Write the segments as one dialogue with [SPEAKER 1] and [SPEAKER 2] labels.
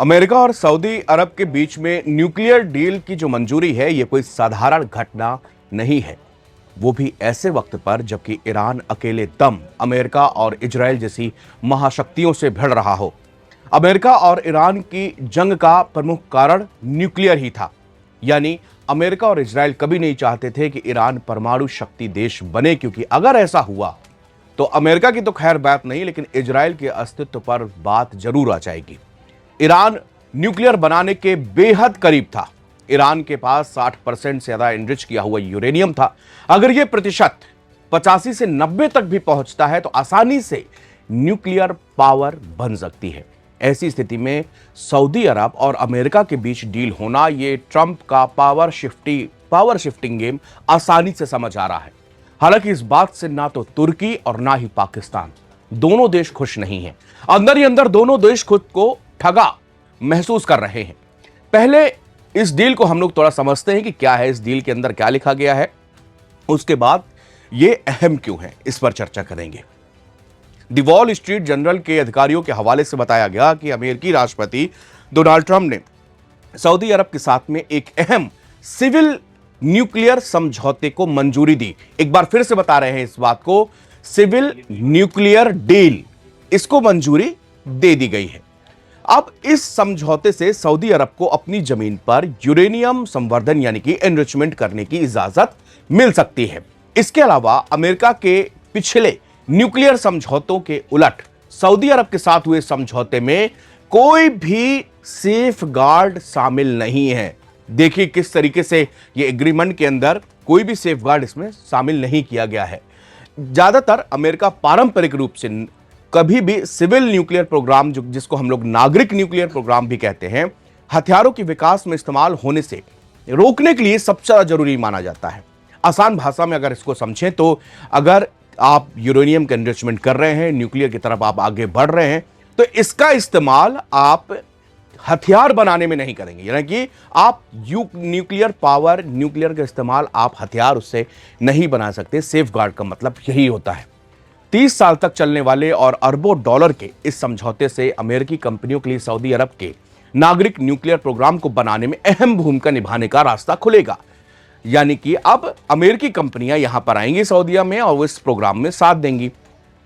[SPEAKER 1] America और Saudi अरब के बीच में न्यूक्लियर डील की जो मंजूरी है, यह कोई साधारण घटना नहीं है। वो भी ऐसे वक्त पर जबकि ईरान अकेले दम अमेरिका और इजराइल जैसी महाशक्तियों से भिड़ रहा हो। अमेरिका और ईरान की जंग का प्रमुख कारण न्यूक्लियर ही था। यानी अमेरिका और इजराइल कभी नहीं चाहते थे कि ईरान परमाणु शक्ति देश बने, क्योंकि अगर ऐसा हुआ तो अमेरिका की तो खैर बात नहीं, लेकिन इजराइल के अस्तित्व पर बात जरूर आ जाएगी। ईरान न्यूक्लियर बनाने के बेहद करीब था। ईरान के पास 60% से ज्यादा एनरिच किया हुआ यूरेनियम था। अगर यह प्रतिशत 85 से 90 तक भी पहुंचता है तो आसानी से न्यूक्लियर पावर बन सकती है। ऐसी स्थिति में सऊदी अरब और अमेरिका के बीच डील होना, यह ट्रंप का पावर शिफ्टिंग गेम आसानी से समझ आ रहा है। हालांकि इस बात से ना तो तुर्की और ना ही पाकिस्तान, दोनों देश खुश नहीं हैं। अंदर ही अंदर दोनों देश खुद को ठगा महसूस कर रहे हैं। पहले इस डील को हम लोग थोड़ा समझते हैं कि क्या है, इस डील के अंदर क्या लिखा गया है, उसके बाद यह अहम क्यों है, इस पर चर्चा करेंगे। द वॉल स्ट्रीट जर्नल के अधिकारियों के हवाले से बताया गया कि अमेरिकी राष्ट्रपति डोनाल्ड ट्रंप ने सऊदी अरब के साथ में एक अहम सिविल न्यूक्लियर समझौते को मंजूरी दी। एक बार फिर से बता रहे हैं इस बात को, सिविल न्यूक्लियर डील, इसको मंजूरी दे दी गई है। अब इस समझौते से सऊदी अरब को अपनी जमीन पर यूरेनियम संवर्धन यानी कि एनरिचमेंट करने की इजाजत मिल सकती है। इसके अलावा अमेरिका के पिछले न्यूक्लियर समझौतों के उलट सऊदी अरब के साथ हुए समझौते में कोई भी सेफ गार्ड शामिल नहीं है। देखिए किस तरीके से यह एग्रीमेंट के अंदर कोई भी सेफ गार्ड इसमें शामिल नहीं किया गया है। ज्यादातर अमेरिका पारंपरिक रूप से कभी भी सिविल न्यूक्लियर प्रोग्राम, जिसको हम लोग नागरिक न्यूक्लियर प्रोग्राम भी कहते हैं, हथियारों के विकास में इस्तेमाल होने से रोकने के लिए सबसे ज्यादा जरूरी माना जाता है। आसान भाषा में अगर इसको समझें तो अगर आप यूरेनियम का एनरिचमेंट कर रहे हैं, न्यूक्लियर की तरफ आप आगे बढ़ रहे हैं, तो इसका इस्तेमाल आप हथियार बनाने में नहीं करेंगे। यानी कि आप न्यूक्लियर का इस्तेमाल आप हथियार उससे नहीं बना सकते। सेफ गार्ड का मतलब यही होता है। 30 साल तक चलने वाले और अरबों डॉलर के इस समझौते से अमेरिकी कंपनियों के लिए सऊदी अरब के नागरिक न्यूक्लियर प्रोग्राम को बनाने में अहम भूमिका निभाने का रास्ता खुलेगा। यानी कि अब अमेरिकी कंपनियां यहां पर आएंगी सऊदीया में और वो इस प्रोग्राम में साथ देंगी,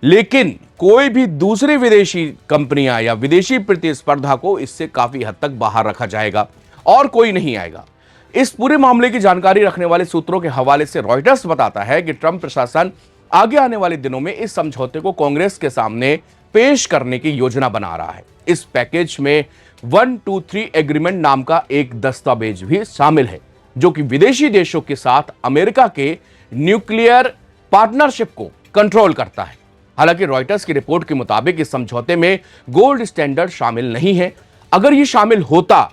[SPEAKER 1] लेकिन कोई भी दूसरी विदेशी कंपनियां या विदेशी प्रतिस्पर्धा को इससे काफी हद तक बाहर रखा जाएगा और कोई नहीं आएगा। इस पूरे मामले की जानकारी रखने वाले सूत्रों के हवाले से रॉयटर्स बताता है कि ट्रंप प्रशासन आगे आने वाले दिनों में इस समझौते को कांग्रेस के सामने पेश करने की योजना बना रहा है। इस पैकेज में 123 एग्रीमेंट नाम का एक दस्तावेज भी शामिल है, जो कि विदेशी देशों के साथ अमेरिका के न्यूक्लियर पार्टनरशिप को कंट्रोल करता है। हालांकि रॉयटर्स की रिपोर्ट के मुताबिक इस समझौते में गोल्ड स्टैंडर्ड शामिल नहीं है। अगर यह शामिल होता,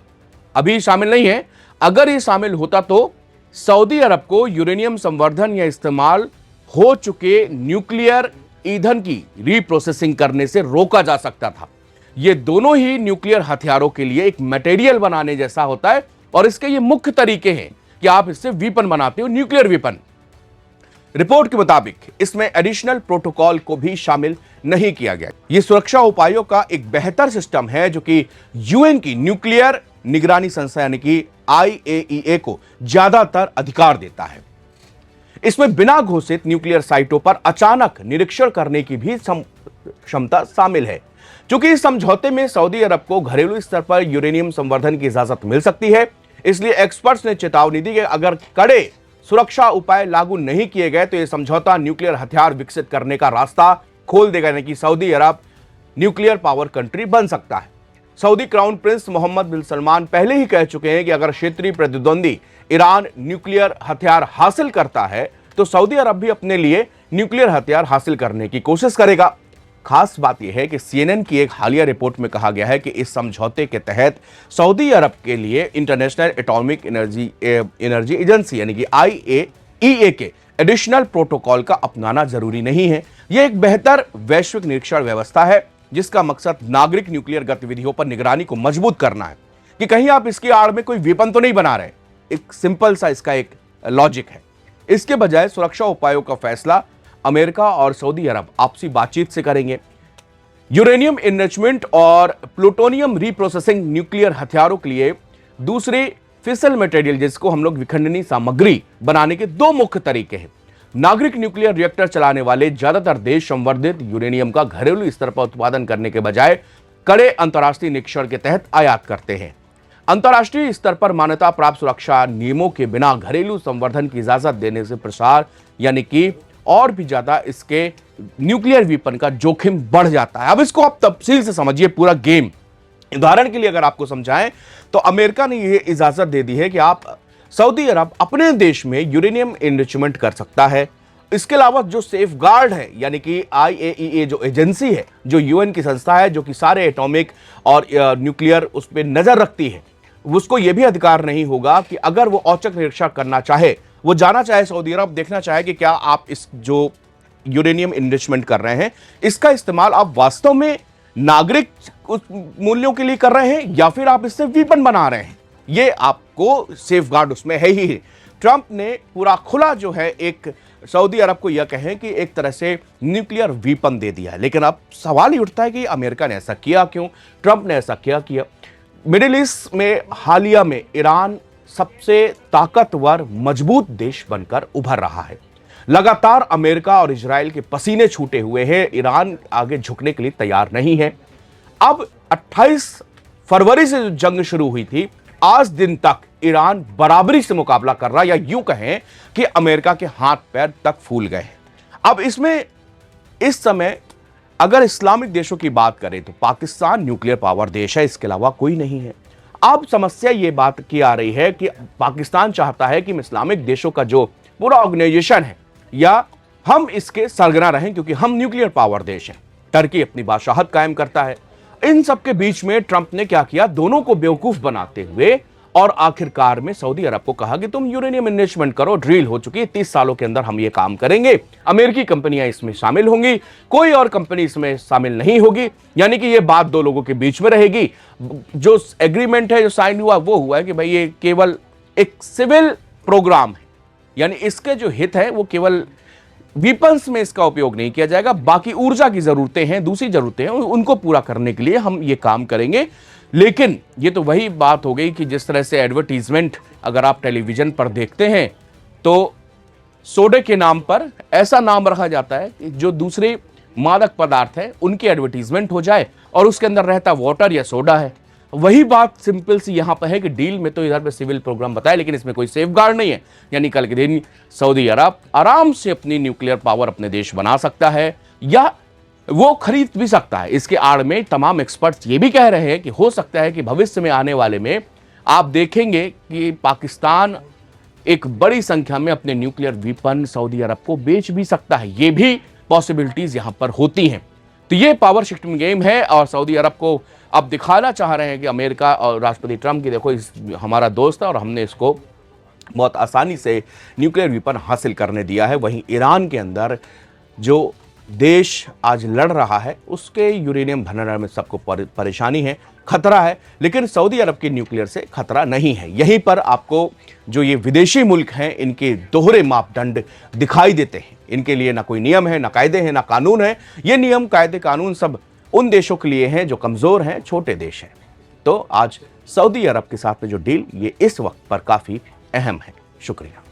[SPEAKER 1] अभी शामिल नहीं है, अगर यह शामिल होता तो सऊदी अरब को यूरेनियम संवर्धन या इस्तेमाल हो चुके न्यूक्लियर ईंधन की रीप्रोसेसिंग करने से रोका जा सकता था। यह दोनों ही न्यूक्लियर हथियारों के लिए एक मटेरियल बनाने जैसा होता है और इसके ये मुख्य तरीके हैं कि आप इससे वीपन बनाते हो, न्यूक्लियर वीपन। रिपोर्ट के मुताबिक इसमें एडिशनल प्रोटोकॉल को भी शामिल नहीं किया गया। यह सुरक्षा उपायों का एक बेहतर सिस्टम है जो कि यूएन की न्यूक्लियर निगरानी संस्था यानी कि IAEA को ज्यादातर अधिकार देता है। इसमें बिना घोषित न्यूक्लियर साइटों पर अचानक निरीक्षण करने की भी क्षमता शामिल है। चूंकि इस समझौते में सऊदी अरब को घरेलू स्तर पर यूरेनियम संवर्धन की इजाजत मिल सकती है, इसलिए एक्सपर्ट्स ने चेतावनी दी कि अगर कड़े सुरक्षा उपाय लागू नहीं किए गए तो यह समझौता न्यूक्लियर हथियार विकसित करने का रास्ता खोल देगा, यानी कि सऊदी अरब न्यूक्लियर पावर कंट्री बन सकता है। सऊदी क्राउन प्रिंस मोहम्मद बिन सलमान पहले ही कह चुके हैं कि अगर क्षेत्रीय प्रतिद्वंदी ईरान न्यूक्लियर हथियार हासिल करता है तो सऊदी अरब भी अपने लिए न्यूक्लियर हथियार हासिल करने की कोशिश करेगा। खास बात यह है कि CNN की एक हालिया रिपोर्ट में कहा गया है कि इस समझौते के तहत सऊदी अरब के लिए इंटरनेशनल एटॉमिक एनर्जी एजेंसी यानी कि IAEA के एडिशनल प्रोटोकॉल का अपनाना जरूरी नहीं है। यह एक बेहतर वैश्विक निरीक्षण व्यवस्था है जिसका मकसद नागरिक न्यूक्लियर गतिविधियों पर निगरानी को मजबूत करना है कि कहीं आप इसकी आड़ में कोई वेपन तो नहीं बना रहे। एक सिंपल सा इसका एक लॉजिक है। इसके बजाय सुरक्षा उपायों का फैसला अमेरिका और सऊदी अरब आपसी बातचीत से करेंगे। यूरेनियम इनरिचमेंट और प्लूटोनियम रीप्रोसेसिंग न्यूक्लियर हथियारों के लिए दूसरे फिसल मटेरियल, जिसको हम लोग विखंडनी सामग्री बनाने के दो मुख्य तरीके हैं। नागरिक न्यूक्लियर रिएक्टर चलाने वाले ज्यादातर देश संवर्धित यूरेनियम का घरेलू स्तर पर उत्पादन करने के बजाय कड़े अंतर्राष्ट्रीय निरीक्षण के तहत आयात करते हैं। अंतर्राष्ट्रीय स्तर पर मान्यता प्राप्त सुरक्षा नियमों के बिना घरेलू संवर्धन की इजाजत देने से प्रसार यानी कि और भी ज्यादा इसके न्यूक्लियर वेपन का जोखिम बढ़ जाता है। अब इसको आप तफसील से समझिए पूरा गेम। उदाहरण के लिए अगर आपको समझाएं तो अमेरिका ने यह इजाजत दे दी है कि आप सऊदी अरब अपने देश में यूरेनियम एनरिचमेंट कर सकता है। इसके अलावा जो सेफ गार्ड है यानी कि IAEA जो एजेंसी है, जो UN की संस्था है जो कि सारे एटॉमिक और न्यूक्लियर उस पर नजर रखती है, उसको यह भी अधिकार नहीं होगा कि अगर वो औचक निरीक्षण करना चाहे, वो जाना चाहे सऊदी अरब, देखना चाहे कि क्या आप इस जो यूरेनियम एनरिचमेंट कर रहे हैं इसका इस्तेमाल आप वास्तव में नागरिक मूल्यों के लिए कर रहे हैं या फिर आप इससे वेपन बना रहे हैं, ये आपको सेफ गार्ड उसमें है ही। ट्रंप ने पूरा खुला जो है एक सऊदी अरब को यह कहें कि एक तरह से न्यूक्लियर वेपन दे दिया है। लेकिन अब सवाल ही उठता है कि अमेरिका ने ऐसा किया क्यों, ट्रंप ने ऐसा किया। मिडिल ईस्ट में हालिया में ईरान सबसे ताकतवर मजबूत देश बनकर उभर रहा है। लगातार अमेरिका और इजराइल के पसीने छूटे हुए हैं, ईरान आगे झुकने के लिए तैयार नहीं है। अब 28 फरवरी से जो जंग शुरू हुई थी, आज दिन तक ईरान बराबरी से मुकाबला कर रहा, या यूं कहें कि अमेरिका के हाथ पैर तक फूल गए। अब इसमें इस समय अगर इस्लामिक देशों की बात करें तो पाकिस्तान न्यूक्लियर पावर देश है, इसके अलावा कोई नहीं है। अब समस्या यह बात की आ रही है कि पाकिस्तान चाहता है कि इस्लामिक देशों का जो पूरा ऑर्गेनाइजेशन है या हम इसके सरगना रहें क्योंकि हम न्यूक्लियर पावर देश हैं। टर्की अपनी बादशाहत कायम करता है। इन सब के बीच में ट्रंप ने क्या किया, दोनों को बेवकूफ बनाते हुए और आखिरकार में सऊदी अरब को कहा कि तुम यूरेनियम एनरिचमेंट करो, ड्रिल हो चुकी है, 30 सालों के अंदर हम ये काम करेंगे। अमेरिकी कंपनियां इसमें शामिल होंगी, कोई और कंपनी इसमें शामिल नहीं होगी। यानी कि ये बात दो लोगों के बीच में रहेगी। जो एग्रीमेंट है जो साइन हुआ वो हुआ है कि भाई ये केवल एक सिविल प्रोग्राम है, यानी इसके जो हित है वो केवल वेपन्स में इसका उपयोग नहीं किया जाएगा, बाकी ऊर्जा की जरूरतें हैं, दूसरी जरूरतें हैं, उनको पूरा करने के लिए हम ये काम करेंगे। लेकिन ये तो वही बात हो गई कि जिस तरह से एडवर्टीजमेंट अगर आप टेलीविजन पर देखते हैं तो सोडे के नाम पर ऐसा नाम रखा जाता है कि जो दूसरे मादक पदार्थ है उनकी एडवर्टीजमेंट हो जाए और उसके अंदर रहता वाटर या सोडा है। वही बात सिंपल सी यहां पर है कि डील में तो इधर पे सिविल प्रोग्राम बताया, लेकिन इसमें कोई सेफ गार्ड नहीं है। यानी कल के दिन सऊदी अरब आराम से अपनी न्यूक्लियर पावर अपने देश बना सकता है या वो खरीद भी सकता है। इसके आड़ में तमाम एक्सपर्ट्स ये भी कह रहे हैं कि हो सकता है कि भविष्य में आने वाले में आप देखेंगे कि पाकिस्तान एक बड़ी संख्या में अपने न्यूक्लियर वेपन सऊदी अरब को बेच भी सकता है। ये भी पॉसिबिलिटीज यहां पर होती हैं। तो ये पावर शिफ्टिंग गेम है और सऊदी अरब को अब दिखाना चाह रहे हैं कि अमेरिका और राष्ट्रपति ट्रंप की देखो इस हमारा दोस्त है और हमने इसको बहुत आसानी से न्यूक्लियर वेपन हासिल करने दिया है। वहीं ईरान के अंदर जो देश आज लड़ रहा है उसके यूरेनियम भंडार में सबको परेशानी है, खतरा है, लेकिन सऊदी अरब के न्यूक्लियर से खतरा नहीं है। यहीं पर आपको जो ये विदेशी मुल्क हैं इनके दोहरे मापदंड दिखाई देते हैं। इनके लिए ना कोई नियम है, ना कायदे हैं, ना कानून है। ये नियम कायदे कानून सब उन देशों के लिए हैं जो कमजोर हैं, छोटे देश हैं। तो आज सऊदी अरब के साथ में जो डील ये इस वक्त पर काफी अहम है। शुक्रिया।